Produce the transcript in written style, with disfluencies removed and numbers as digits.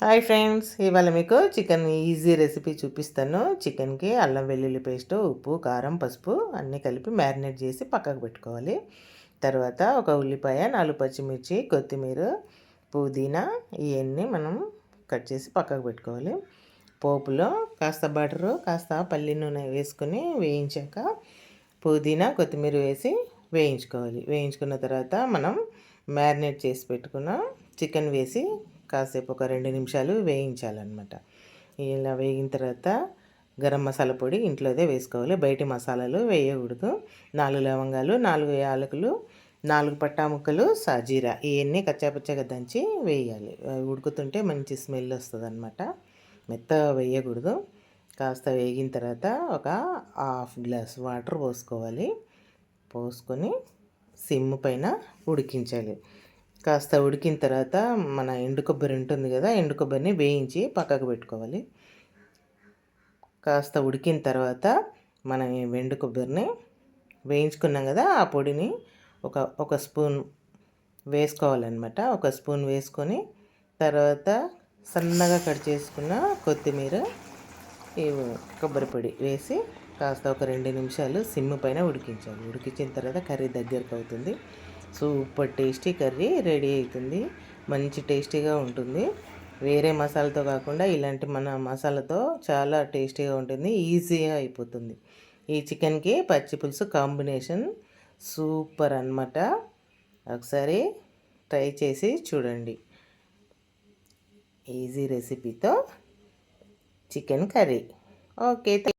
Hi friends, ఇవాళ మీకు chicken easy recipe చూపిస్తాను. చికెన్కి అల్లం వెల్లుల్లి పేస్ట్, ఉప్పు, కారం, పసుపు అన్నీ కలిపి మ్యారినేట్ చేసి పక్కకు పెట్టుకోవాలి. తర్వాత ఒక ఉల్లిపాయ, 4 పచ్చిమిర్చి, కొత్తిమీర, పుదీనా ఇవన్నీ మనం కట్ చేసి పక్కకు పెట్టుకోవాలి. పోపులో కాస్త బటరు, కాస్త పల్లి నూనె వేసుకొని వేయించాక పుదీనా, కొత్తిమీర వేసి వేయించుకోవాలి. వేయించుకున్న తర్వాత మనం మ్యారినేట్ చేసి పెట్టుకున్న చికెన్ వేసి కాసేపు ఒక 2 నిమిషాలు వేయించాలన్నమాట. ఇలా వేగిన తర్వాత గరం మసాలా పొడి ఇంట్లోదే వేసుకోవాలి. బయటి మసాలాలు వేయకూడదు. 4 లవంగాలు, 4 యాలకులు, 4 పట్టా ముక్కలు, సాజీరా ఇవన్నీ కచ్చాపచ్చాగా దంచి వేయాలి. ఉడుకుతుంటే మంచి స్మెల్ వస్తుందన్నమాట. మెత్తగా వేయకూడదు. కాస్త వేగిన తర్వాత ఒక హాఫ్ గ్లాస్ వాటర్ పోసుకోవాలి. పోసుకొని సిమ్ పైన ఉడికించాలి. కాస్త ఉడికిన తర్వాత మన ఎండు కొబ్బరి ఉంటుంది కదా, ఎండు కొబ్బరిని వేయించి పక్కకు పెట్టుకోవాలి. కాస్త ఉడికిన తర్వాత మనం ఎండు కొబ్బరిని వేయించుకున్నాం కదా, ఆ పొడిని ఒక స్పూన్ వేసుకోవాలన్నమాట. ఒక స్పూన్ వేసుకొని తర్వాత సన్నగా కట్ చేసుకున్న కొత్తిమీర, ఈ కొబ్బరి పొడి వేసి కాస్త ఒక 2 నిమిషాలు సిమ్ పైన ఉడికించాలి. ఉడికించిన తర్వాత కర్రీ దగ్గరకు అవుతుంది. సూపర్ టేస్టీ కర్రీ రెడీ అవుతుంది. మంచి టేస్టీగా ఉంటుంది. వేరే మసాలాతో కాకుండా ఇలాంటి మన మసాలాతో చాలా టేస్టీగా ఉంటుంది. ఈజీగా అయిపోతుంది. ఈ చికెన్కి పచ్చి పులుసు కాంబినేషన్ సూపర్ అన్నమాట. ఒకసారి ట్రై చేసి చూడండి. ఈజీ రెసిపీతో చికెన్ కర్రీ. ఓకే.